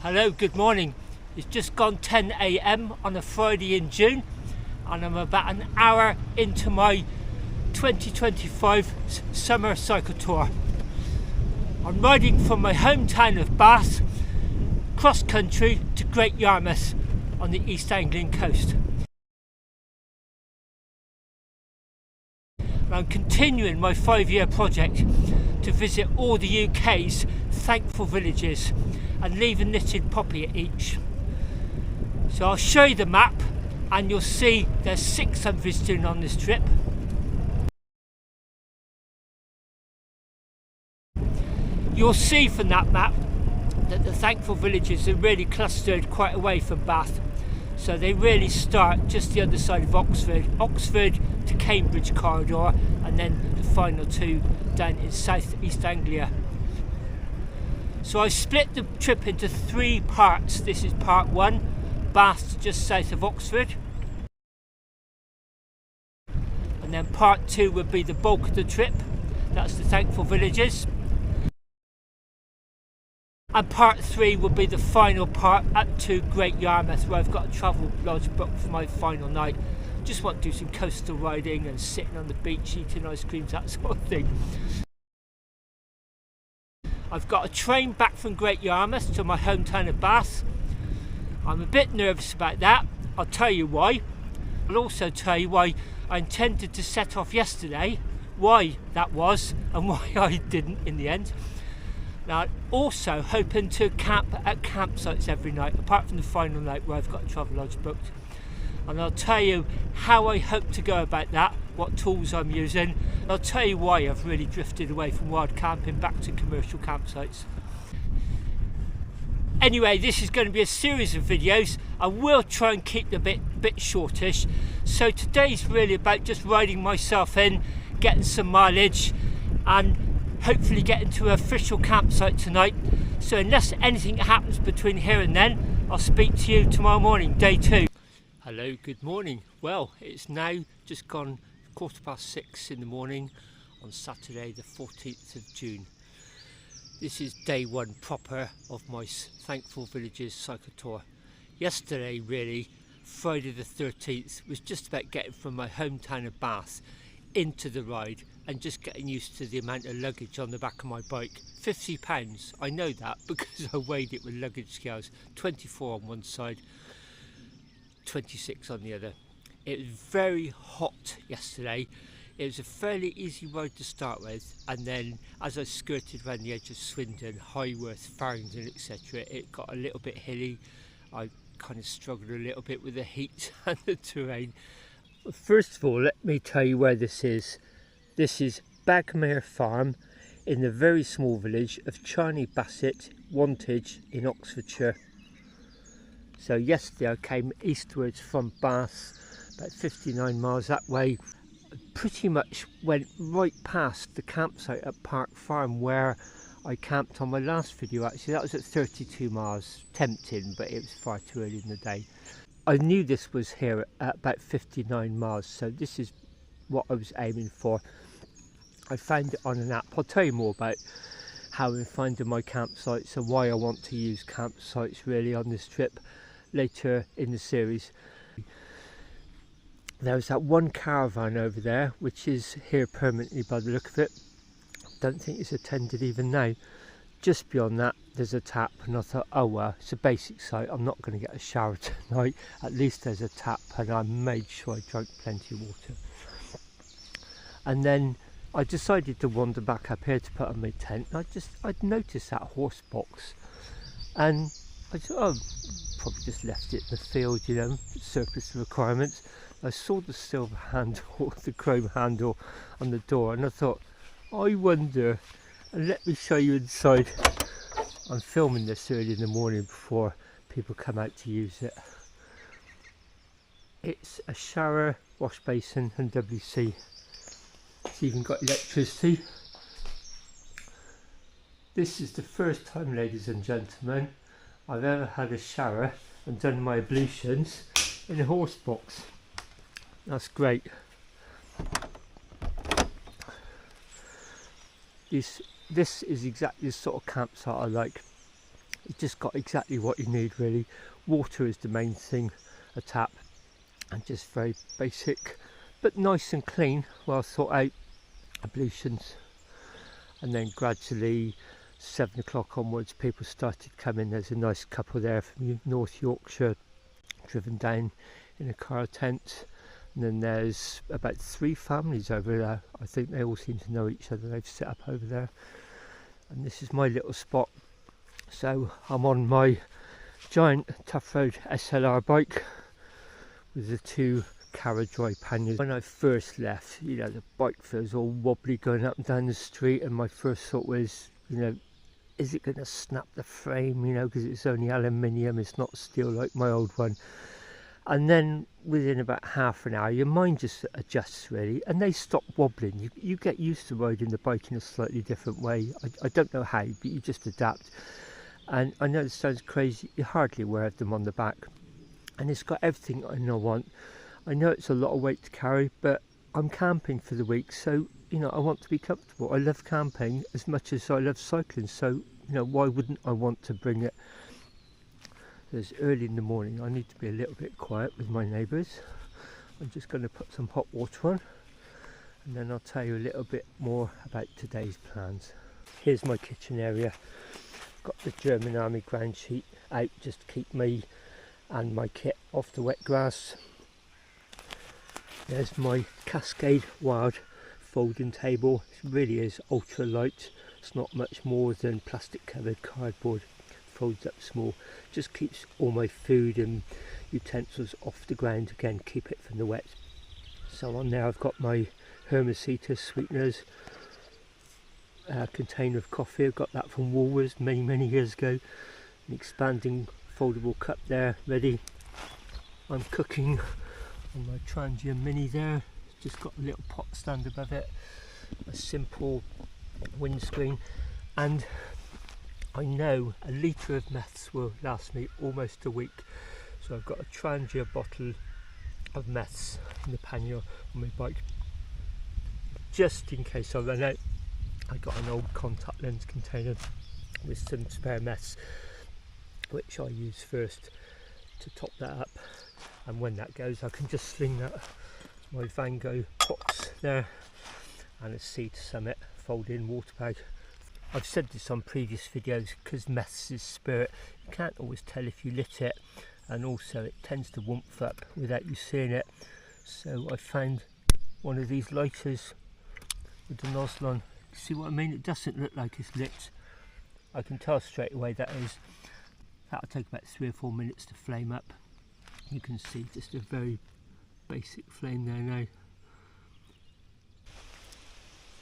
Hello, good morning. It's just gone 10 AM on a Friday in June and I'm about an hour into my 2025 summer cycle tour. I'm riding from my hometown of Bath cross country to Great Yarmouth on the East Anglian coast. I'm continuing my 5-year project to visit all the UK's thankful villages and leave a knitted poppy at each. So I'll show you the map and you'll see there's 6 I'm visiting on this trip. You'll see from that map that the thankful villages are really clustered quite away from Bath. So they really start just the other side of Oxford to Cambridge corridor, and then the final 2 down in South East Anglia. So I split the trip into 3 parts. This is part 1, Bath just south of Oxford. And then part 2 would be the bulk of the trip. That's the thankful villages. And part 3 will be the final part up to Great Yarmouth, where I've got a travel lodge booked for my final night. Just want to do some coastal riding and sitting on the beach eating ice creams, that sort of thing. I've got a train back from Great Yarmouth to my hometown of Bath. I'm a bit nervous about that. I'll tell you why. I'll also tell you why I intended to set off yesterday, why that was and why I didn't in the end. Now, also hoping to camp at campsites every night, apart from the final night where I've got a travel lodge booked. And I'll tell you how I hope to go about that, what tools I'm using. And I'll tell you why I've really drifted away from wild camping back to commercial campsites. Anyway, this is going to be a series of videos. I will try and keep them a bit shortish. So today's really about just riding myself in, getting some mileage, and hopefully getting to an official campsite tonight. So unless anything happens between here and then, I'll speak to you tomorrow morning, day 2. Hello, good morning. Well, it's now just gone 6:15 in the morning on Saturday the 14th of June. This is day 1 proper of my Thankful Villages cycle tour. Yesterday, really, Friday the 13th, was just about getting from my hometown of Bath into the ride and just getting used to the amount of luggage on the back of my bike. 50 pounds, I know that because I weighed it with luggage scales, 24 on one side, 26 on the other. It was very hot yesterday. It was a fairly easy road to start with, and then as I skirted around the edge of Swindon, Highworth, Farringdon, etc., it got a little bit hilly. I kind of struggled a little bit with the heat and the terrain. First of all, let me tell you where this is. This is Bagmere Farm in the very small village of Charney Bassett, Wantage in Oxfordshire. So yesterday I came eastwards from Bath, about 59 miles that way. I pretty much went right past the campsite at Park Farm where I camped on my last video. Actually, that was at 32 miles, tempting, but it was far too early in the day. I knew this was here at about 59 miles, so this is what I was aiming for. I found it on an app. I'll tell you more about how I'm finding my campsites and why I want to use campsites really on this trip later in the series. There's that one caravan over there which is here permanently by the look of it. Don't think it's attended even now. Just beyond that there's a tap, and I thought, oh well, it's a basic site, I'm not going to get a shower tonight, at least there's a tap, and I made sure I drank plenty of water. And then I decided to wander back up here to put on my tent. I'd noticed that horse box, and I thought, oh, probably just left it in the field, you know, surplus requirements. I saw the silver handle, the chrome handle on the door, and I thought, I wonder, and let me show you inside. I'm filming this early in the morning before people come out to use it. It's a shower, wash basin and WC. It's even got electricity. This is the first time, ladies and gentlemen, I've ever had a shower and done my ablutions in a horse box. That's great. This is exactly the sort of campsite I like. It's just got exactly what you need really. Water is the main thing, a tap, and just very basic but nice and clean, well thought out ablutions. And then gradually 7 o'clock onwards people started coming. There's a nice couple there from North Yorkshire driven down in a car tent, and then there's about 3 families over there. I think they all seem to know each other. They've set up over there, and this is my little spot. So I'm on my giant Tough Road SLR bike with the 2 carriage drive panniers. When I first left, you know, the bike feels all wobbly going up and down the street, and my first thought was, you know, is it going to snap the frame, you know, because it's only aluminium, it's not steel like my old one. And then within about half an hour your mind just adjusts really, and they stop wobbling. You get used to riding the bike in a slightly different way. I don't know how, but you just adapt. And I know this sounds crazy, you're hardly aware of them on the back, and it's got everything I want. I know it's a lot of weight to carry, but I'm camping for the week, so you know I want to be comfortable. I love camping as much as I love cycling, so you know why wouldn't I want to bring it? It's early in the morning, I need to be a little bit quiet with my neighbours. I'm just going to put some hot water on, and then I'll tell you a little bit more about today's plans. Here's my kitchen area. I've got the German Army ground sheet out just to keep me and my kit off the wet grass. There's my Cascade Wild folding table. It really is ultra light. It's not much more than plastic covered cardboard. Folds up small. Just keeps all my food and utensils off the ground again, keep it from the wet. So on there I've got my Hermesita sweeteners, a container of coffee. I've got that from Woolworths many years ago. An expanding foldable cup there ready. I'm cooking on my Trangia Mini there. It's just got a little pot stand above it, a simple windscreen, and I know a litre of meths will last me almost a week. So I've got a Trangia bottle of meths in the pannier on my bike, just in case I run out. I got an old contact lens container with some spare meths, which I use first to top that up, and when that goes I can just sling that my Van Gogh box there, and a Sea to Summit fold-in water bag. I've said this on previous videos, because meths is spirit, you can't always tell if you lit it, and also it tends to woomph up without you seeing it. So I found one of these lighters with the nozzle on. See what I mean? It doesn't look like it's lit. I can tell straight away that is. That'll take about 3 or 4 minutes to flame up. You can see just a very basic flame there now.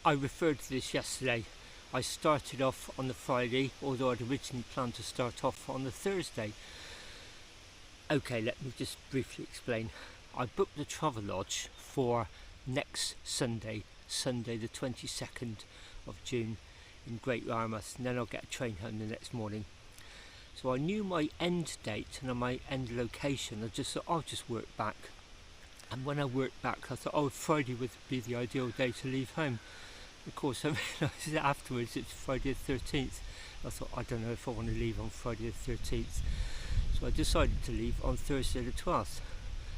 I referred to this yesterday. I started off on the Friday, although I'd originally planned to start off on the Thursday. Okay, let me just briefly explain. I booked the Travelodge for next Sunday, Sunday the 22nd of June in Great Yarmouth, and then I'll get a train home the next morning. So I knew my end date and my end location. I just thought I'll just work back. And when I worked back I thought, oh, Friday would be the ideal day to leave home. Of course I realised that afterwards it's Friday the 13th. I thought, I don't know if I want to leave on Friday the 13th. So I decided to leave on Thursday the 12th.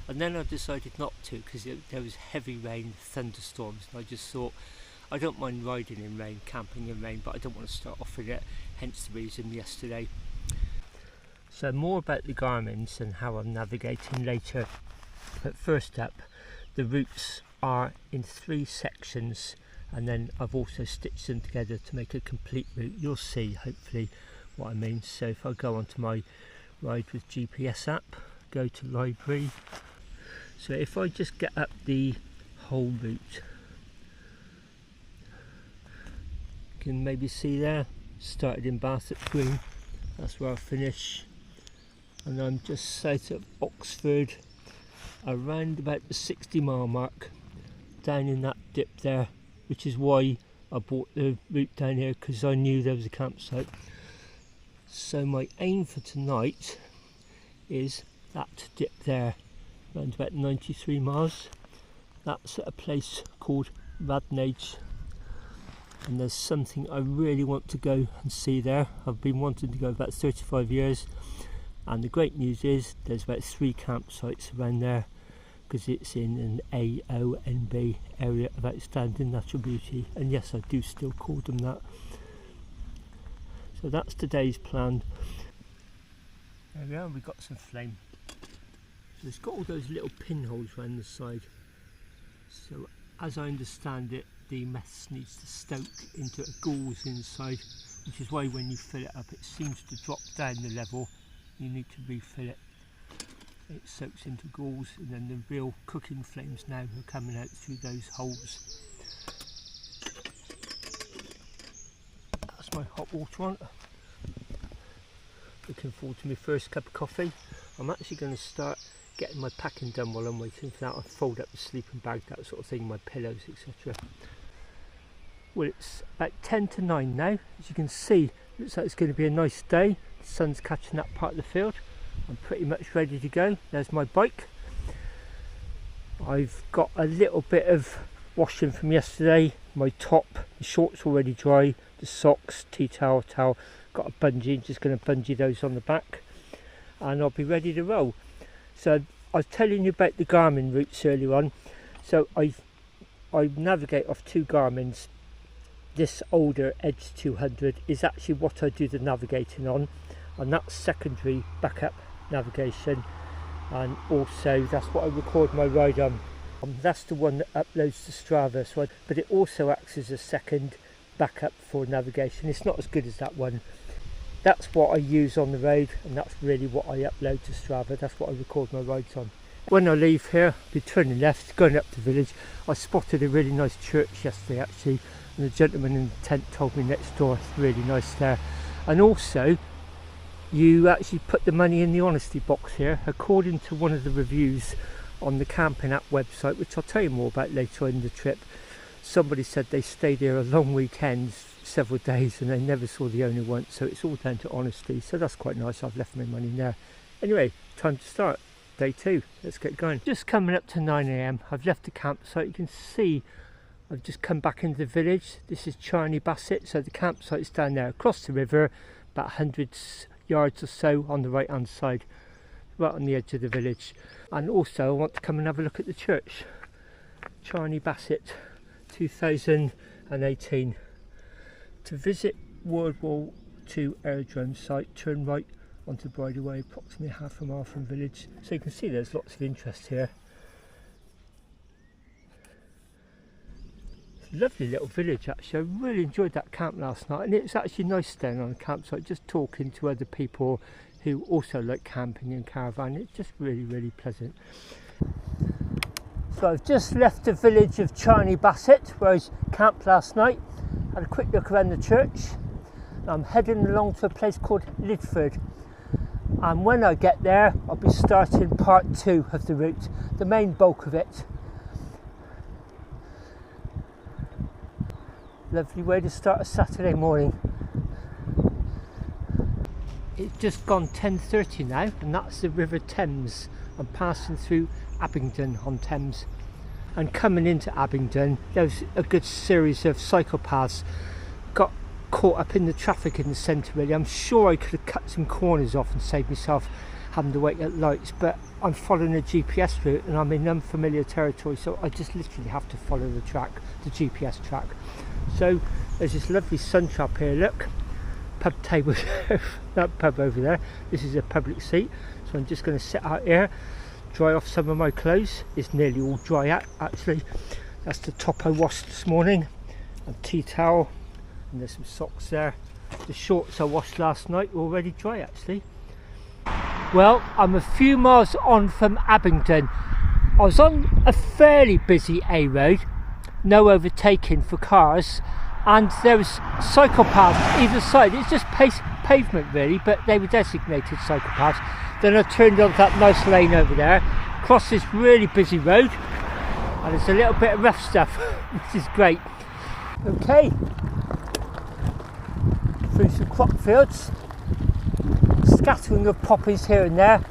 And then I decided not to, because there was heavy rain, thunderstorms, and I just thought, I don't mind riding in rain, camping in rain, but I don't want to start off with it, hence the reason yesterday. So more about the Garmins and how I'm navigating later. But first up, the routes are in 3 sections, and then I've also stitched them together to make a complete route. You'll see hopefully what I mean. So if I go onto my Ride with GPS app, go to library. So if I just get up the whole route, you can maybe see there, started in Bath at Green, that's where I'll finish. And I'm just south of Oxford, around about the 60-mile mark, down in that dip there, which is why I bought the route down here, because I knew there was a campsite. So my aim for tonight is that dip there, around about 93 miles. That's at a place called Radnage. and there's something I really want to go and see there. I've been wanting to go about 35 years, and the great news is there's about 3 campsites around there, because it's in an AONB, area of outstanding natural beauty, and yes, I do still call them that. So that's today's plan. There we are, we've got some flame. So it's got all those little pinholes around the side. So as I understand it, the mess needs to stoke into a gauze inside, which is why when you fill it up it seems to drop down the level. You need to refill it. It soaks into gauze, and then the real cooking flames now are coming out through those holes. That's my hot water on. Looking forward to my first cup of coffee. I'm actually going to start getting my packing done while I'm waiting for that. I fold up the sleeping bag, that sort of thing, my pillows, etc. Well, it's about 10 to 9 now. As you can see, looks like it's going to be a nice day. The sun's catching that part of the field. I'm pretty much ready to go. There's my bike. I've got a little bit of washing from yesterday. My top, the shorts already dry, the socks, tea towel, towel. Got a bungee, just going to bungee those on the back, and I'll be ready to roll. So I was telling you about the Garmin routes earlier on. So I navigate off 2 Garmins. This older Edge 200 is actually what I do the navigating on, and that's secondary backup navigation, and also that's what I record my ride on. That's the one that uploads to Strava, but it also acts as a second backup for navigation. It's not as good as that one. That's what I use on the road, and that's really what I upload to Strava. That's what I record my rides on. When I leave here, I'll be turning left, going up the village. I spotted a really nice church yesterday actually, and the gentleman in the tent told me next door it's really nice there. And also, you actually put the money in the honesty box here. According to one of the reviews on the camping app website, which I'll tell you more about later on in the trip, somebody said they stayed here a long weekend, several days, and they never saw the owner once, so it's all down to honesty. So that's quite nice. I've left my money in there. Anyway, time to start day 2. Let's get going. Just coming up to 9 AM. I've left the campsite. You can see I've just come back into the village. This is Chiltern Bassett, so the campsite's down there across the river, about 100 yards or so on the right hand side, right on the edge of the village. And also I want to come and have a look at the church. Chiltern Bassett 2018. To visit World War II aerodrome site, turn right onto Bridleway, approximately half a mile from village. So you can see there's lots of interest here. It's a lovely little village actually. I really enjoyed that camp last night, and it's actually nice staying on a campsite, just talking to other people who also like camping and caravan. It's just really pleasant. So I've just left the village of Chiltern Bassett where I camped last night. Had a quick look around the church. I'm heading along to a place called Lidford, and when I get there I'll be starting part 2 of the route, the main bulk of it. Lovely way to start a Saturday morning. It's just gone 10:30 now, and that's the River Thames. I'm passing through Abingdon on Thames, and coming into Abingdon there was a good series of cyclepaths. Got caught up in the traffic in the centre really. I'm sure I could have cut some corners off and saved myself having to wait at lights, but I'm following a GPS route and I'm in unfamiliar territory, so I just literally have to follow the track, the GPS track. So there's this lovely sun trap here, look, pub table, that pub over there. This is a public seat, so I'm just going to sit out here, dry off some of my clothes. It's nearly all dry out actually. That's the top I washed this morning, a tea towel, and there's some socks there. The shorts I washed last night were already dry actually. Well, I'm a few miles on from Abingdon. I was on a fairly busy A road, no overtaking for cars, and there was cycle paths either side. It's just pavement really, but they were designated cycle paths. Then I turned onto that nice lane over there, crossed this really busy road, and there's a little bit of rough stuff, which is great. Okay, through some crop fields, scattering of poppies here and there.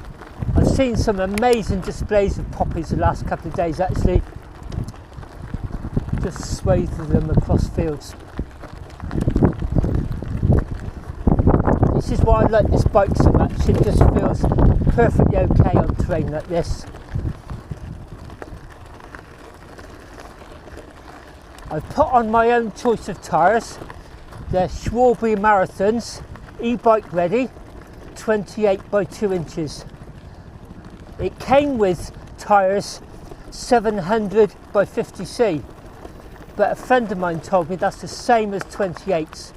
I've seen some amazing displays of poppies the last couple of days actually. Just swathed of them across fields. this is why I like this bike so much. It just feels perfectly okay on terrain like this. I've put on my own choice of tyres. They're Schwalbe Marathons, e-bike ready, 28 by 2 inches. It came with tyres 700 by 50C, but a friend of mine told me that's the same as 28s,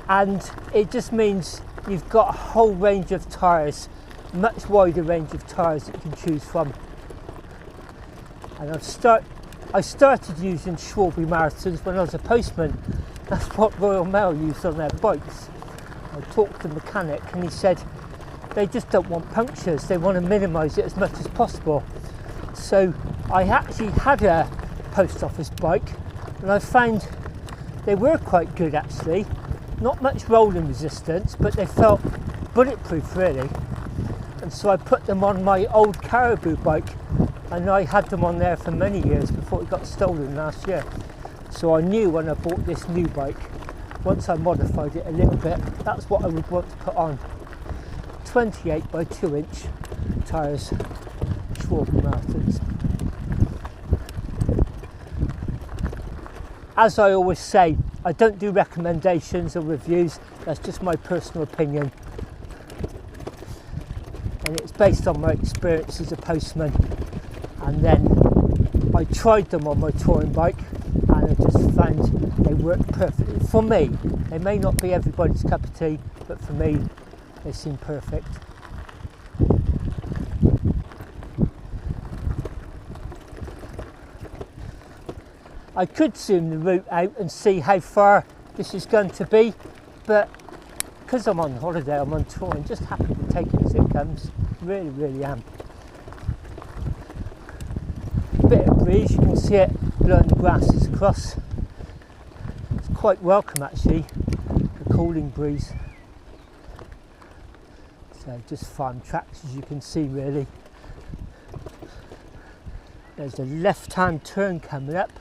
and it just means you've got a whole range of tyres, much wider range of tyres that you can choose from. And I started using Schwalbe Marathons when I was a postman. That's what Royal Mail used on their bikes. I talked to the mechanic and he said they just don't want punctures, they want to minimise it as much as possible. So I actually had a post office bike and I found they were quite good actually. Not much rolling resistance, but they felt bulletproof really. And so I put them on my old Caribou bike, and I had them on there for many years before it got stolen last year. So I knew when I bought this new bike, once I modified it a little bit, that's what I would want to put on. 28 by 2 inch tyres, Schwalbe Marathons. As I always say, I don't do recommendations or reviews, that's just my personal opinion. And it's based on my experience as a postman. And then I tried them on my touring bike and I just found they work perfectly for me. They may not be everybody's cup of tea, but for me they seem perfect. I could zoom the route out and see how far this is going to be, but because I'm on holiday, I'm on tour, I'm just happy to take it as it comes. Really am. Bit of breeze, you can see it blowing the grasses across. It's quite welcome actually, a cooling breeze. So just farm tracks as you can see really. There's a left hand turn coming up,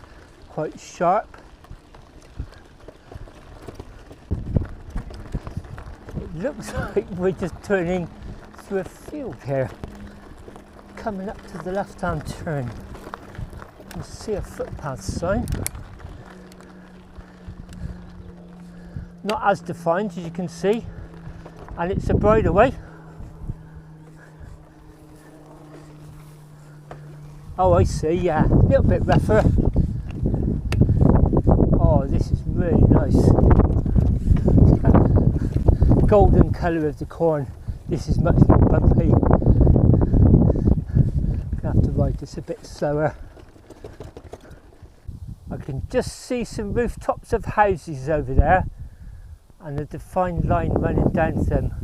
quite sharp. It looks like we're just turning through a field here. Coming up to the left hand turn. You can see a footpath sign. Not as defined as you can see, and it's a bridleway. Oh, I see, yeah, a little bit rougher. Oh, this is really nice. Golden colour of the corn. This is much more bumpy. Gonna have to ride this a bit slower. I can just see some rooftops of houses over there and a defined line running down them.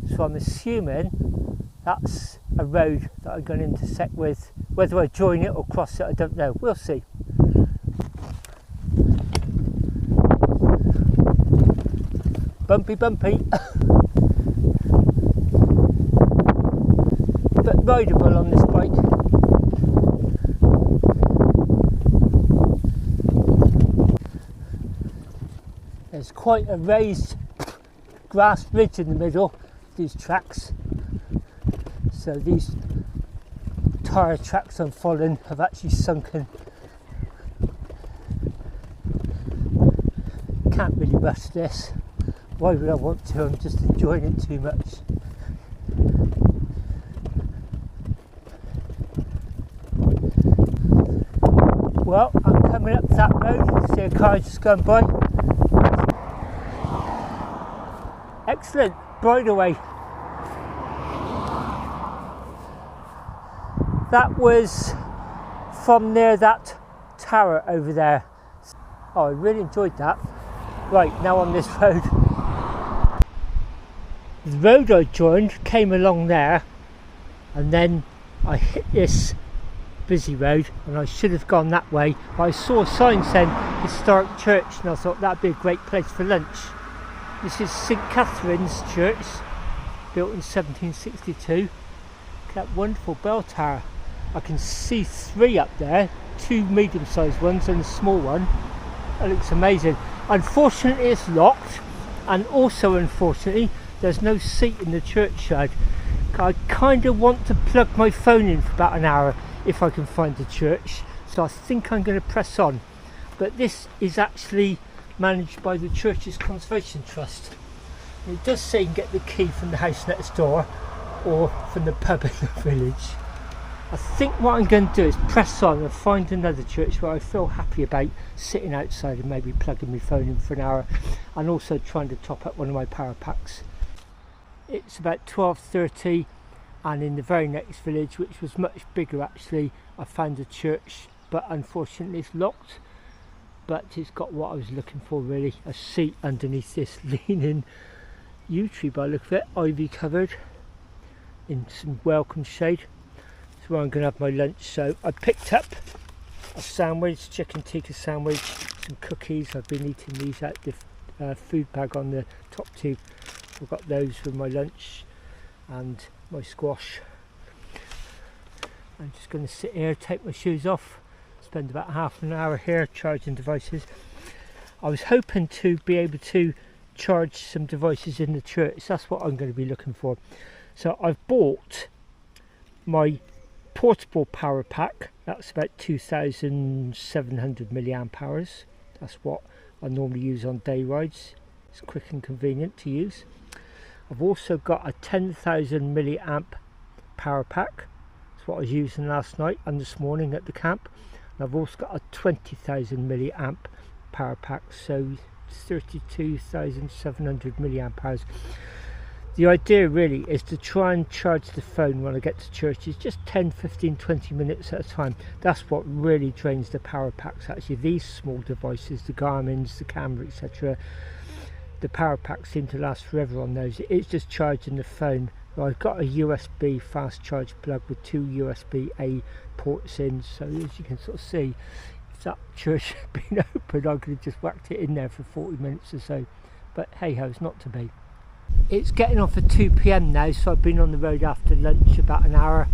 So I'm assuming that's a road that I'm going to intersect with. Whether I join it or cross it, I don't know. We'll see. Bumpy. But rideable on this bike. There's quite a raised grass ridge in the middle of these tracks. So these tyre tracks I'm following have actually sunken. Can't really rush this. Why would I want to? I'm just enjoying it too much. Well, I'm coming up that road. See a car just going by. Excellent, bridleway. That was from near that tower over there. Oh, I really enjoyed that. Right, now on this road. The road I joined came along there, and then I hit this busy road, and I should have gone that way, but I saw a sign saying Historic Church, and I thought that'd be a great place for lunch. This is St Catherine's Church, built in 1762. Look at that wonderful bell tower. I can see 3 up there, 2 medium-sized ones and a small one. That looks amazing. Unfortunately it's locked, And also, unfortunately, there's no seat in the churchyard. I kind of want to plug my phone in for about an hour if I can find the church, so I think I'm going to press on. But this is actually managed by the church's conservation trust. It does say you can get the key from the house next door or from the pub in the village. I think what I'm going to do is press on and find another church where I feel happy about sitting outside and maybe plugging my phone in for an hour, and also trying to top up one of my power packs. It's about 12:30, and in the very next village, which was much bigger actually, I found a church, but unfortunately it's locked. But it's got what I was looking for really, a seat underneath this leaning yew tree by the look of it, ivy covered in some welcome shade. That's where I'm going to have my lunch. So I picked up a sandwich, chicken tikka sandwich, some cookies. I've been eating these out the food bag on the top two. I've got those for my lunch and my squash. I'm just going to sit here, take my shoes off, spend about half an hour here charging devices. I was hoping to be able to charge some devices in the church. That's what I'm going to be looking for. So I've bought my portable power pack. That's about 2,700 milliamp hours. That's what I normally use on day rides. It's quick and convenient to use. I've also got a 10,000 milliamp power pack. That's what I was using last night and this morning at the camp. And I've also got a 20,000 milliamp power pack, so 32,700 milliamp hours. The idea really is to try and charge the phone when I get to churches, just 10, 15, 20 minutes at a time. That's what really drains the power packs actually. These small devices, the Garmin's, the camera, etc., the power packs seem to last forever on those. It's just charging the phone. Well, I've got a USB fast charge plug with two USB-A ports in, so as you can sort of see, if that church had been open, I could have just whacked it in there for 40 minutes or so. But hey ho, it's not to be. It's getting on for 2 PM now, so I've been on the road after lunch about an hour,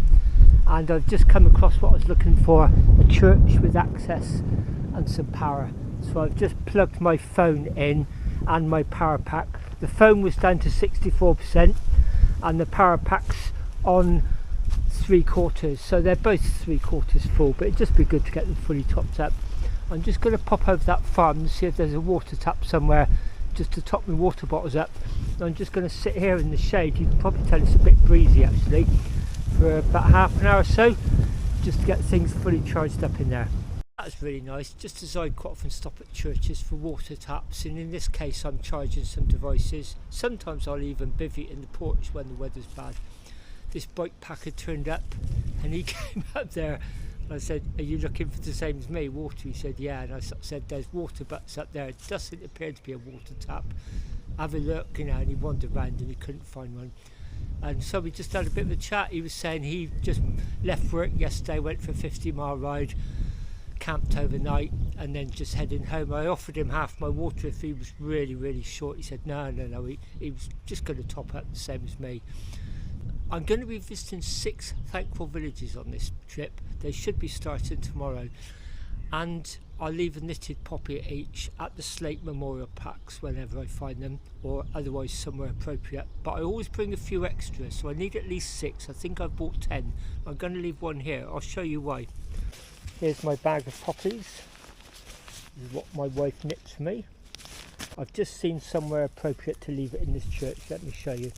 and I've just come across what I was looking for, a church with access and some power. So I've just plugged my phone in and my power pack. The phone was down to 64% and the power pack's on 3/4, so they're both 3/4 full, but it'd just be good to get them fully topped up. I'm just going to pop over that farm and see if there's a water tap somewhere just to top my water bottles up. I'm just going to sit here in the shade. You can probably tell it's a bit breezy actually, for about half an hour or so, just to get things fully charged up in there. That's really nice, just as I quite often stop at churches for water taps, and in this case I'm charging some devices. Sometimes I'll even bivvy in the porch when the weather's bad. This bike packer turned up and he came up there and I said, "Are you looking for the same as me, water?" He said, "Yeah," and I said, "There's water butts up there. It doesn't appear to be a water tap. Have a look," you know, and he wandered around and he couldn't find one. And so we just had a bit of a chat. He was saying he just left work yesterday, went for a 50-mile ride, camped overnight and then just heading home. I offered him half my water if he was really short. He said no, he was just going to top up the same as me. I'm going to be visiting 6 thankful villages on this trip. They should be starting tomorrow, and I'll leave a knitted poppy at each at the Slate Memorial Packs whenever I find them, or otherwise somewhere appropriate. But I always bring a few extras, so I need at least 6. I think I've bought 10. I'm going to leave one here. I'll show you why. Here's my bag of poppies. This is what my wife knits for me. I've just seen somewhere appropriate to leave it in this church. Let me show you.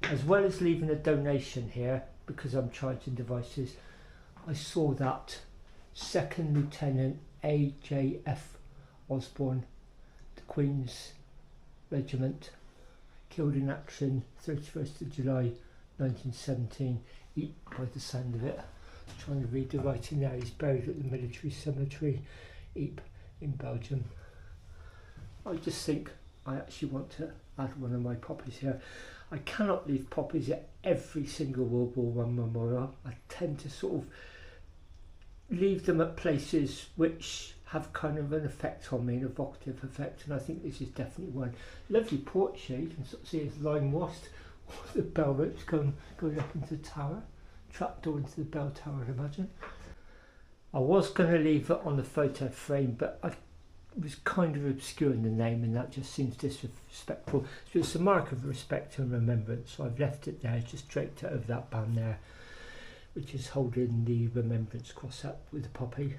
As well as leaving a donation here, because I'm charging devices, I saw that 2nd Lieutenant A.J.F. Osborne, the Queen's Regiment, killed in action 31st of July 1917, by the sound of it. Trying to read the writing now. He's buried at the military cemetery, Ypres, in Belgium. I just think I actually want to add one of my poppies here. I cannot leave poppies at every single World War I memorial. I tend to sort of leave them at places which have kind of an effect on me, an evocative effect, and I think this is definitely one. Lovely porch here. You can sort of see it's lime washed. The bell ropes going up into the tower. Trapdoor into the bell tower, I'd imagine. I was going to leave it on the photo frame, but I was kind of obscuring the name, and that just seems disrespectful. So it's a mark of respect and remembrance. So I've left it there, just draped it over that band there, which is holding the remembrance cross up with the poppy.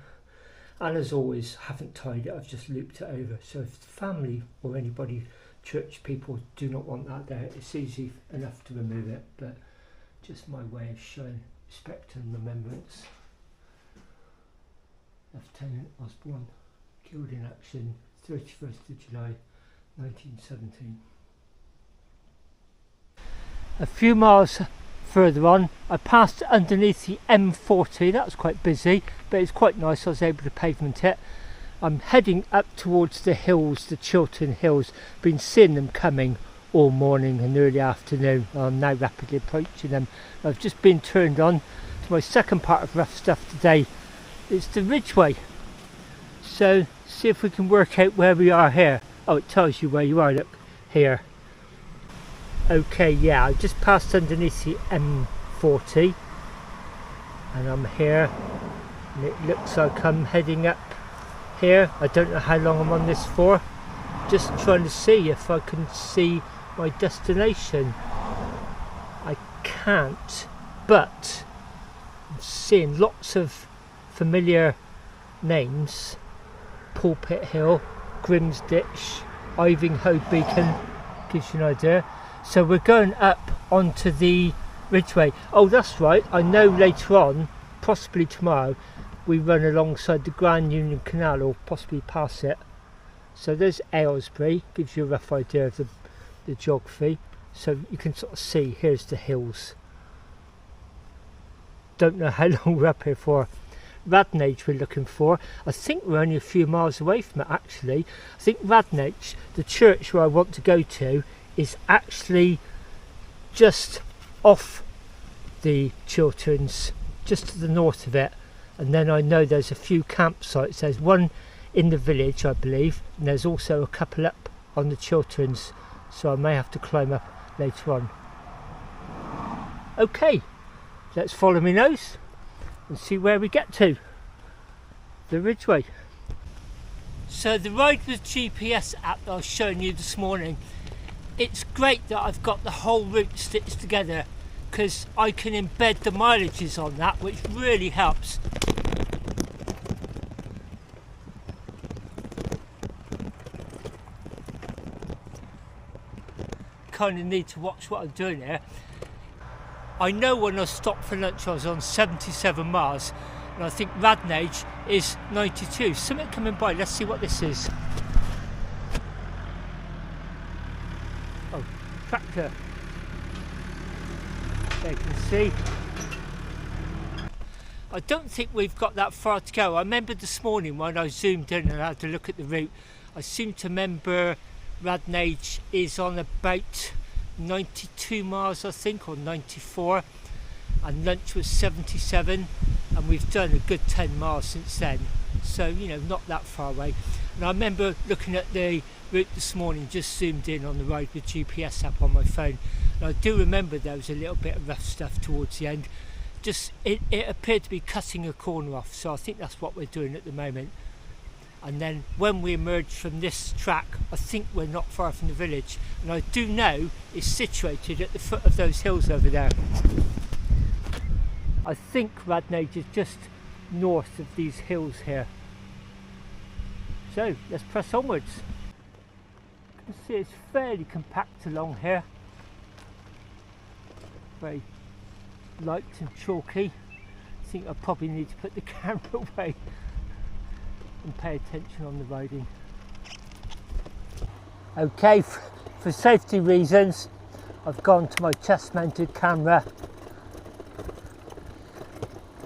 And as always, haven't tied it, I've just looped it over. So if the family or anybody, church people, do not want that there, it's easy enough to remove it, but just my way of showing respect and remembrance. Lieutenant Osborne, killed in action 31st of July 1917. A few miles further on, I passed underneath the M40. That was quite busy, but it's quite nice. I was able to pavement it. I'm heading up towards the hills, the Chiltern hills. Been seeing them coming all morning and early afternoon. I'm now rapidly approaching them. I've just been turned on to my second part of rough stuff today. It's the Ridgeway. So see if we can work out where we are here. Oh, it tells you where you are, look, here. Okay, yeah, I just passed underneath the M40 and I'm here, and it looks like I'm heading up here. I don't know how long I'm on this for, just trying to see if I can see my destination. I can't, but I'm seeing lots of familiar names: Pulpit Hill, Grimsditch, Ivinghoe Beacon, gives you an idea. So we're going up onto the Ridgeway. Oh, that's right, I know later on, possibly tomorrow, we run alongside the Grand Union Canal, or possibly past it. So there's Aylesbury, gives you a rough idea of the geography. So you can sort of see, here's the hills. Don't know how long we're up here for. Radnage we're looking for. I think we're only a few miles away from it actually. I think Radnage, the church where I want to go to, is actually just off the Chilterns, just to the north of it. And then I know there's a few campsites. There's one in the village, I believe, and there's also a couple up on the Chilterns, so I may have to climb up later on. Okay, let's follow my nose and see where we get to. The Ridgeway. So the Ride with GPS app that I was showing you this morning, it's great that I've got the whole route stitched together, because I can embed the mileages on that, which really helps. Kind of need to watch what I'm doing here. I know when I stopped for lunch I was on 77 miles, and I think Radnage is 92. Something coming by, let's see what this is. Oh, tractor. There you can see. I don't think we've got that far to go. I remember this morning when I zoomed in and had to look at the route, I seem to remember Radnage is on about 92 miles I think, or 94, and lunch was 77, and we've done a good 10 miles since then, so you know, not that far away. And I remember looking at the route this morning, just zoomed in on the Ride with GPS app on my phone, and I do remember there was a little bit of rough stuff towards the end. Just it appeared to be cutting a corner off, so I think that's what we're doing at the moment. And then when we emerge from this track, I think we're not far from the village, and I do know it's situated at the foot of those hills over there. I think Radnage is just north of these hills here. So let's press onwards. You can see it's fairly compact along here, very light and chalky. I think I probably need to put the camera away and pay attention on the riding. Okay, for safety reasons I've gone to my chest mounted camera.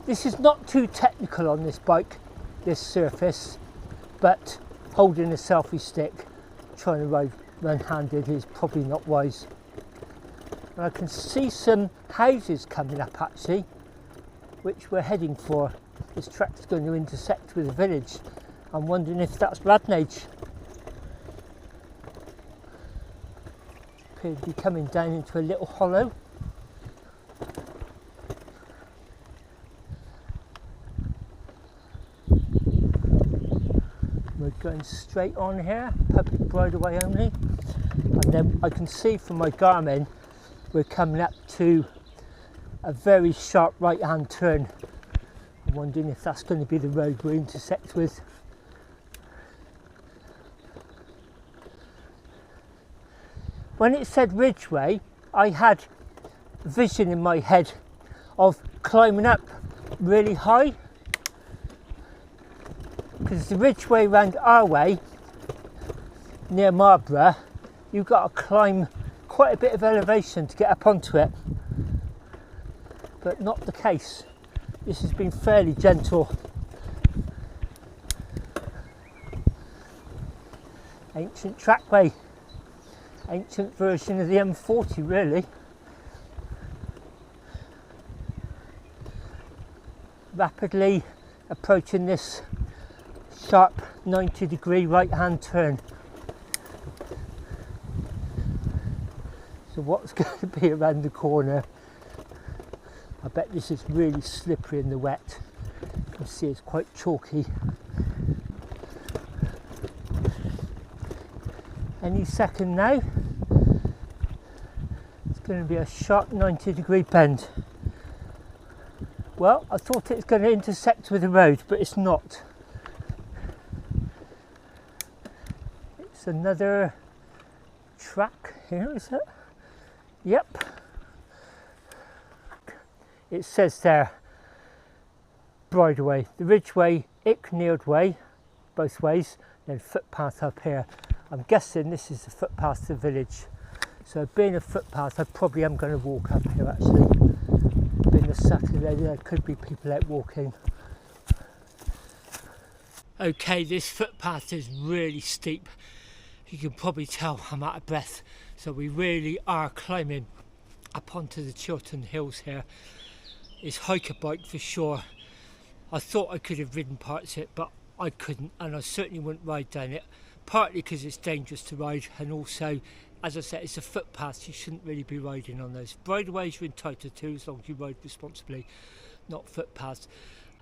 This is not too technical on this bike, this surface, but holding a selfie stick, trying to ride one-handed is probably not wise. And I can see some houses coming up actually, which we're heading for. This track's going to intersect with a village. I'm wondering if that's Radnage. Appears to be coming down into a little hollow. We're going straight on here, public bridleway only. And then I can see from my Garmin we're coming up to a very sharp right hand turn. I'm wondering if that's going to be the road we intersect with. When it said Ridgeway, I had a vision in my head of climbing up really high, because the Ridgeway round our way near Marlborough, you've got to climb quite a bit of elevation to get up onto it, but not the case. This has been fairly gentle. Ancient trackway, ancient version of the M40 really. Rapidly approaching this sharp 90-degree right-hand turn. So what's going to be around the corner? I bet this is really slippery in the wet. You can see it's quite chalky. Any second now, it's going to be a sharp 90-degree bend. Well, I thought it was going to intersect with the road, but it's not. It's another track here, is it? Yep. It says there, bridleway, the Ridgeway, Icknield Way, both ways, then footpath up here. I'm guessing this is the footpath to the village. So being a footpath, I probably am going to walk up here actually. Being a Saturday, there could be people out walking. Okay, this footpath is really steep. You can probably tell I'm out of breath. So we really are climbing up onto the Chiltern hills here. It's hiker bike for sure. I thought I could have ridden parts of it, but I couldn't, and I certainly wouldn't ride down it. Partly because it's dangerous to ride, and also, as I said, it's a footpath. You shouldn't really be riding on those. Bridleways you're entitled to as long as you ride responsibly, not footpaths.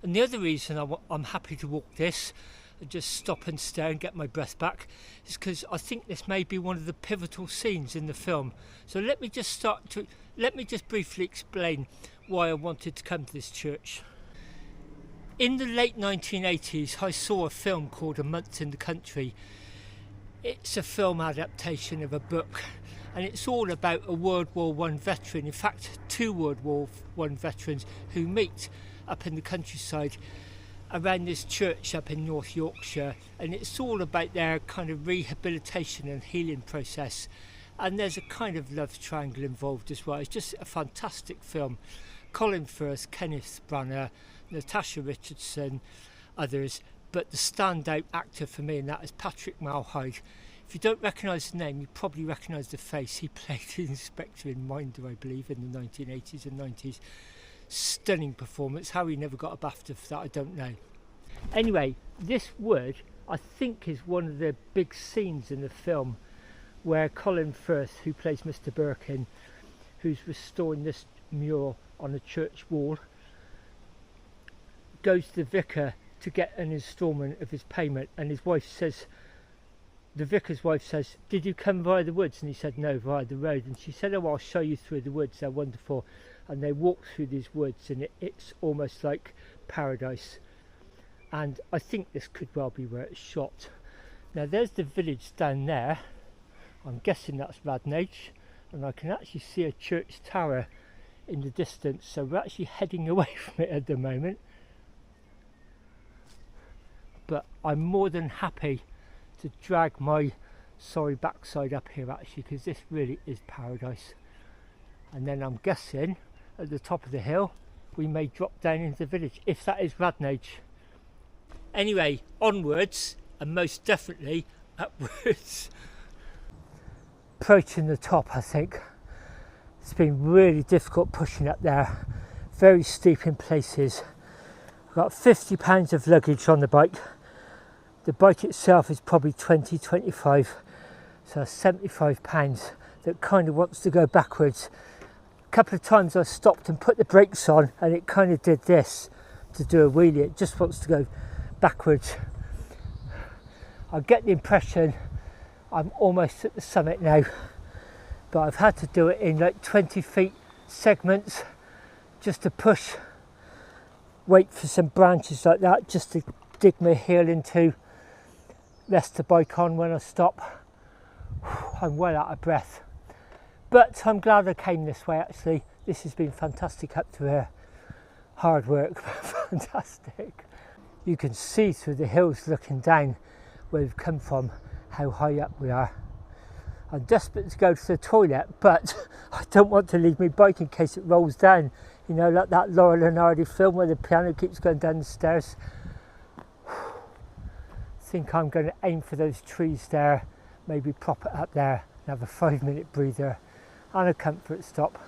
And the other reason I'm happy to walk this and just stop and stare and get my breath back is because I think this may be one of the pivotal scenes in the film. So let me just briefly explain why I wanted to come to this church. In the late 1980s, I saw a film called A Month in the Country. It's a film adaptation of a book, and it's all about a World War I veteran, in fact 2 World War I veterans who meet up in the countryside around this church up in North Yorkshire, and it's all about their kind of rehabilitation and healing process, and there's a kind of love triangle involved as well. It's just a fantastic film. Colin Firth, Kenneth Branagh, Natasha Richardson, others, but the standout actor for me in that is Patrick Malahide. If you don't recognise the name, you probably recognise the face. He played the Inspector in Minder, I believe, in the 1980s and 90s. Stunning performance. How he never got a BAFTA for that, I don't know. Anyway, this wood, I think, is one of the big scenes in the film where Colin Firth, who plays Mr. Birkin, who's restoring this mural on a church wall, goes to the vicar to get an instalment of his payment, and his wife says, the vicar's wife says, "Did you come via the woods?" And he said, "No, via the road." And she said, "Oh, I'll show you through the woods, they're wonderful." And they walk through these woods, and it's almost like paradise. And I think this could well be where it's shot. Now there's the village down there. I'm guessing that's Radnage, and I can actually see a church tower in the distance, so we're actually heading away from it at the moment. But I'm more than happy to drag my sorry backside up here actually, because this really is paradise. And then I'm guessing at the top of the hill we may drop down into the village, if that is Radnage. Anyway, onwards, and most definitely upwards. Approaching the top, I think. It's been really difficult pushing up there. Very steep in places. I've got 50 pounds of luggage on the bike. The bike itself is probably 20-25, so 75 pounds that kind of wants to go backwards. A couple of times I stopped and put the brakes on, and it kind of did this to do a wheelie. It just wants to go backwards. I get the impression I'm almost at the summit now, but I've had to do it in like 20 feet segments just to push, wait for some branches like that just to dig my heel into, rest the bike on when I stop. I'm well out of breath, but I'm glad I came this way actually. This has been fantastic up to here. Hard work, fantastic. You can see through the hills looking down where we've come from, how high up we are. I'm desperate to go to the toilet, but I don't want to leave my bike in case it rolls down. You know, like that Laurel and Hardy film where the piano keeps going down the stairs. I think I'm going to aim for those trees there, maybe prop it up there and have a 5-minute breather and a comfort stop.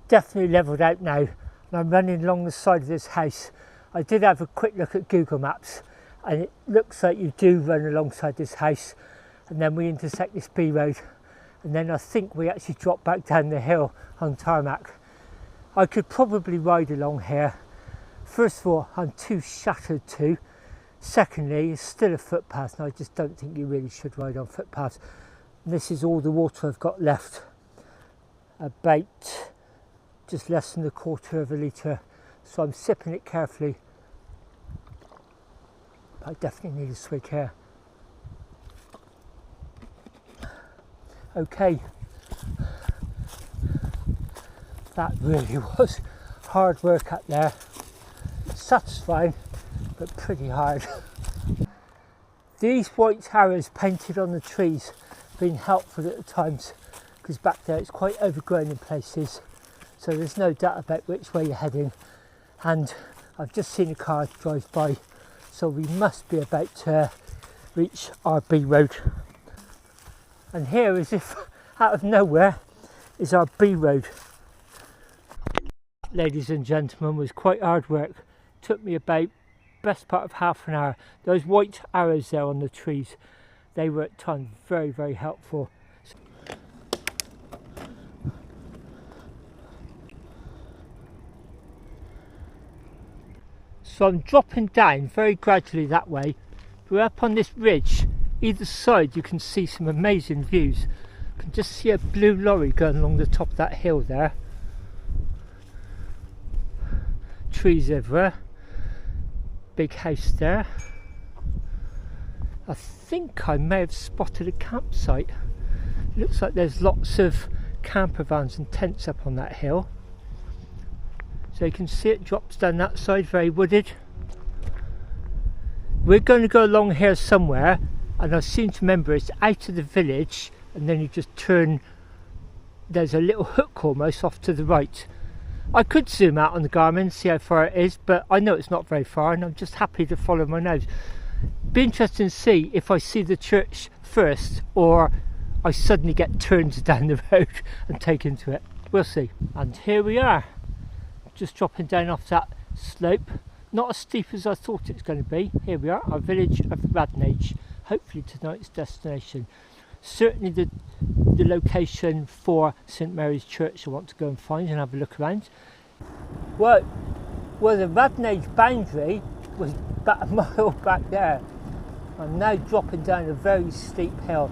Definitely levelled out now, and I'm running along the side of this house. I did have a quick look at Google Maps, and it looks like you do run alongside this house, and then we intersect this B road, and then I think we actually drop back down the hill on tarmac. I could probably ride along here. First of all, I'm too shattered to. Secondly, it's still a footpath, and I just don't think you really should ride on footpaths. And this is all the water I've got left. About just less than a quarter of a litre, so I'm sipping it carefully. But I definitely need a swig here. Okay, that really was hard work up there. Satisfying, but pretty hard. These white arrows painted on the trees have been helpful at times, because back there it's quite overgrown in places, so there's no doubt about which way you're heading. And I've just seen a car drive by, so we must be about to reach our B road. And here, as if out of nowhere, is our B road. Ladies and gentlemen, was quite hard work. Took me about best part of half an hour. Those white arrows there on the trees, they were at times very, very helpful. So I'm dropping down very gradually that way. We're up on this ridge. Either side you can see some amazing views. You can just see a blue lorry going along the top of that hill there. Trees everywhere. Big house there. I think I may have spotted a campsite. Looks like there's lots of camper vans and tents up on that hill. So you can see it drops down that side, very wooded. We're going to go along here somewhere, and I seem to remember it's out of the village, and then you just turn, there's a little hook almost off to the right. I could zoom out on the Garmin, see how far it is, but I know it's not very far, and I'm just happy to follow my nose. Be interesting to see if I see the church first, or I suddenly get turned down the road and taken to it. We'll see. And here we are, just dropping down off that slope. Not as steep as I thought it was going to be. Here we are, our village of Radnage, hopefully tonight's destination. Certainly the location for St Mary's Church I want to go and find and have a look around. Well, the Radnage boundary was about a mile back there. I'm now dropping down a very steep hill.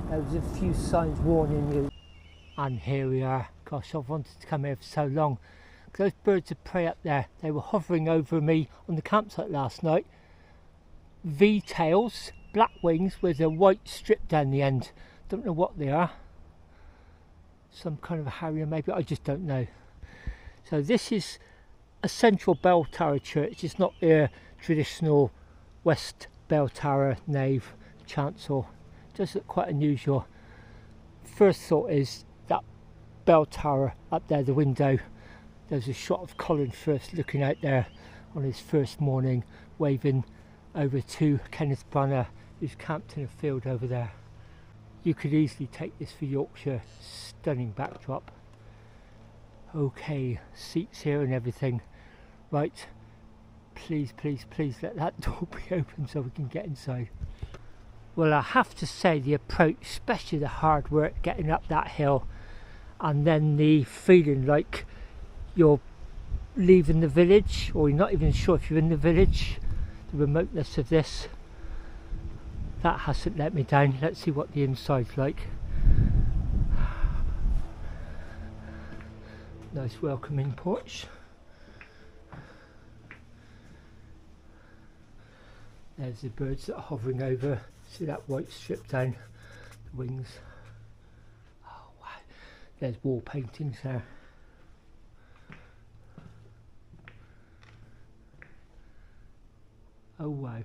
There was a few signs warning you. And here we are. Gosh, I've wanted to come here for so long. Those birds of prey up there, they were hovering over me on the campsite last night. V-tails, black wings with a white strip down the end. Don't know what they are. Some kind of a harrier maybe, I just don't know. So this is a central bell tower church. It's not the traditional west bell tower nave chancel. It does look quite unusual. First thought is that bell tower up there, the window. There's a shot of Colin Firth looking out there on his first morning, waving over to Kenneth Branagh, who's camped in a field over there. You could easily take this for Yorkshire. Stunning backdrop. Okay, seats here and everything. Right, please, please, please let that door be open so we can get inside. Well, I have to say the approach, especially the hard work getting up that hill, and then the feeling like you're leaving the village, or you're not even sure if you're in the village. the remoteness of this. That hasn't let me down. Let's see what the inside's like. Nice welcoming porch. There's the birds that are hovering over. See that white strip down the wings. Oh wow, there's wall paintings there. Oh wow,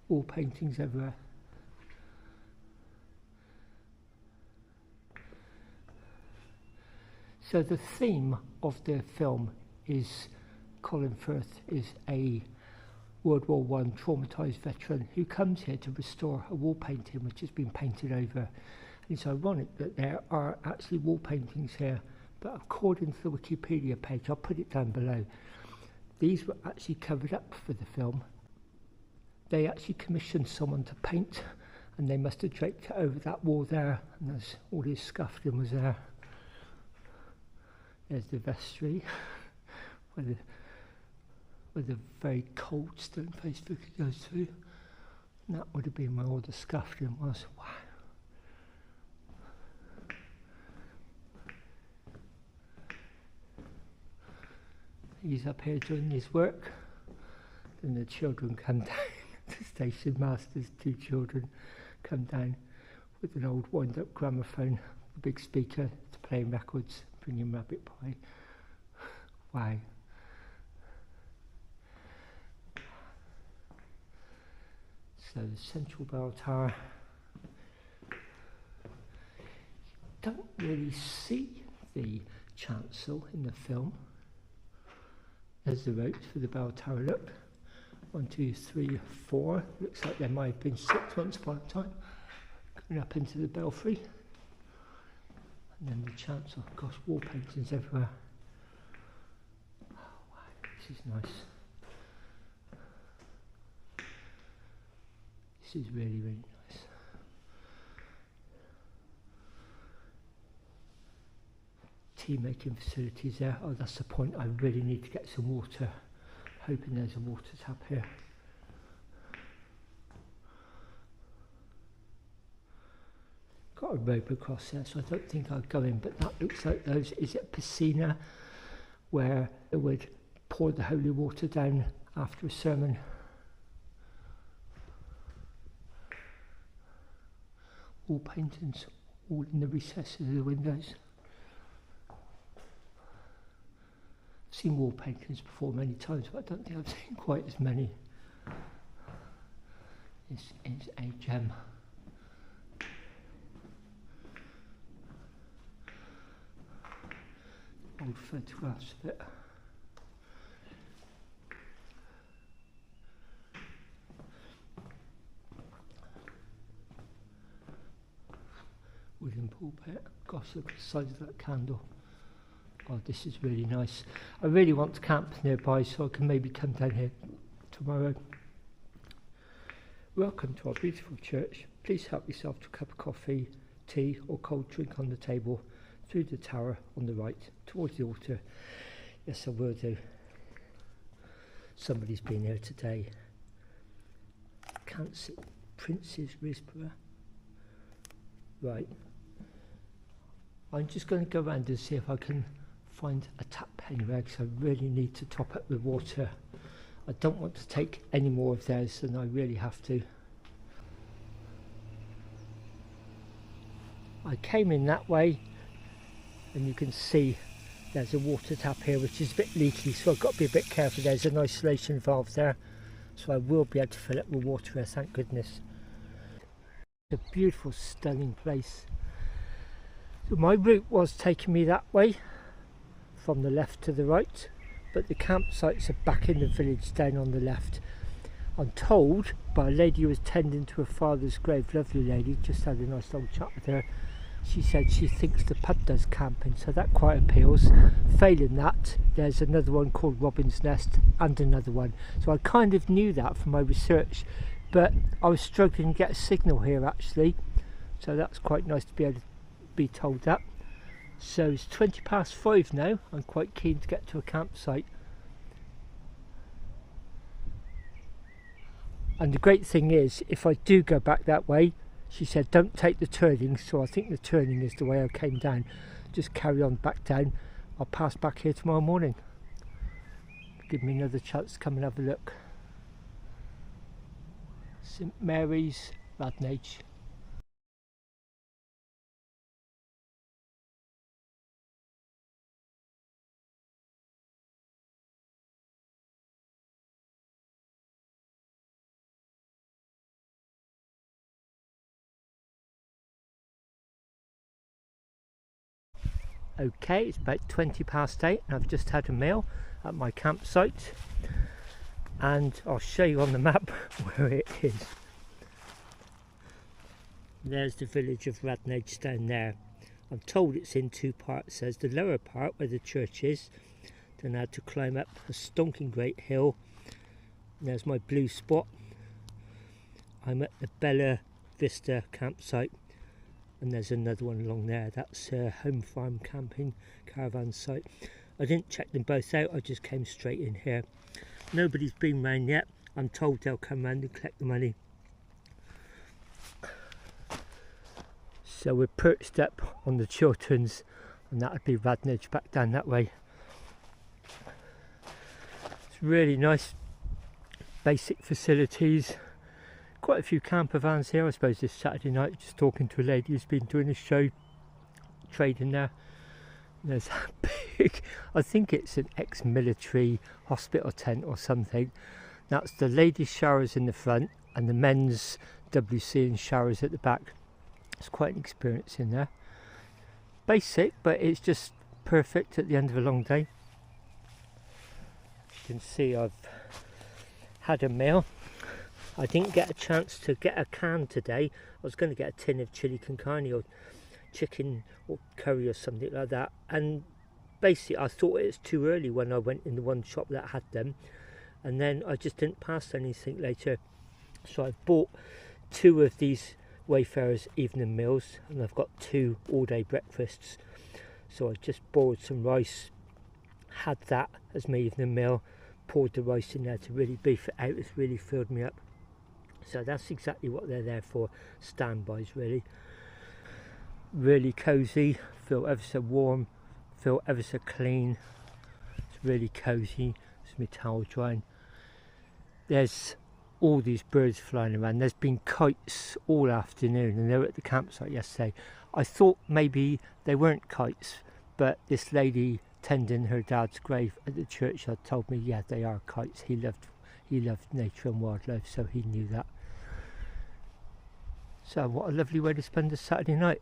wall paintings everywhere. So the theme of the film is Colin Firth is a World War I traumatised veteran who comes here to restore a wall painting which has been painted over. And it's ironic that there are actually wall paintings here, but according to the Wikipedia page, I'll put it down below, these were actually covered up for the film. They actually commissioned someone to paint, and they must have draped it over that wall there, and there's all his scuffling was there. There's the vestry where the very cold stone face figure goes through. And that would have been where all the scuffling was. Wow. He's up here doing his work. Then the children come down. The station master's 2 children come down with an old wind-up gramophone, a big speaker to play records, bringing rabbit pie. Wow. So the central bell tower. Don't really see the chancel in the film. There's the ropes for the bell tower, look. 1, 2, 3, 4. Looks like there might have been 6 once upon a time. Going up into the belfry. And then the chancel. Gosh, wall paintings everywhere. Oh wow, this is nice. This is really, really nice. Tea making facilities there. Oh, that's the point. I really need to get some water. Hoping there's a water tap here. Got a rope across there, so I don't think I'll go in, but that looks like those. Is it piscina where they would pour the holy water down after a sermon? All paintings, all in the recesses of the windows. I've seen wall paintings before many times, but I don't think I've seen quite as many. This is a gem. Old photographs of it. Wooden pulpit. Gosh, look at the size of that candle. Oh, this is really nice. I really want to camp nearby, so I can maybe come down here tomorrow. Welcome to our beautiful church. Please help yourself to a cup of coffee, tea or cold drink on the table through the tower on the right towards the altar. Yes, I will do. Somebody's been here today. Can't see. Prince's Risborough. Right. I'm just going to go around and see if I can find a tap anywhere, because I really need to top up the water. I don't want to take any more of theirs than I really have to. I came in that way, and you can see there's a water tap here which is a bit leaky, so I've got to be a bit careful. There's an isolation valve there, so I will be able to fill it with water here, thank goodness. It's a beautiful, stunning place. So my route was taking me that way from the left to the right, but the campsites are back in the village down on the left. I'm told by a lady who was tending to her father's grave, lovely lady, just had a nice long chat with her. She said she thinks the pub does camping, so that quite appeals. Failing that, there's another one called Robin's Nest and another one. So I kind of knew that from my research, but I was struggling to get a signal here actually, so that's quite nice to be able to be told that. So it's 5:20 now. I'm quite keen to get to a campsite. And the great thing is, if I do go back that way, she said don't take the turning, so I think the turning is the way I came down. Just carry on back down. I'll pass back here tomorrow morning. Give me another chance to come and have a look. St Mary's, Radnage. Okay, it's about 20 past 8 and I've just had a meal at my campsite, and I'll show you on the map where it is. There's the village of Radnage down there. I'm told it's in two parts. There's the lower part where the church is, then I had to climb up a stonking great hill. And there's my blue spot. I'm at the Bella Vista campsite, and there's another one along there. That's a home farm camping caravan site. I didn't check them both out, I just came straight in here. Nobody's been round yet. I'm told they'll come round and collect the money. So we're perched up on the Chilterns, and that would be Radnage back down that way. It's really nice, basic facilities. Quite a few camper vans here. I suppose this Saturday night, just talking to a lady who's been doing a show trading there. There's a big, I think it's an ex-military hospital tent or something. That's the ladies' showers in the front and the men's WC and showers at the back. It's quite an experience in there. Basic, but it's just perfect at the end of a long day. You can see I've had a meal. I didn't get a chance to get a can today. I was going to get a tin of chili con carne or chicken or curry or something like that, and basically I thought it was too early when I went in the one shop that had them, and then I just didn't pass anything later. So I bought 2 of these Wayfarers evening meals, and I've got 2 all-day breakfasts. So I just boiled some rice, had that as my evening meal, poured the rice in there to really beef it out. It's really filled me up. So that's exactly what they're there for, standbys really. Really cosy, feel ever so warm, feel ever so clean. It's really cosy. It's my towel drying. There's all these birds flying around. There's been kites all afternoon, and they were at the campsite yesterday. I thought maybe they weren't kites, but this lady tending her dad's grave at the churchyard told me, yeah, they are kites. He loved nature and wildlife, so he knew that. So what a lovely way to spend a Saturday night.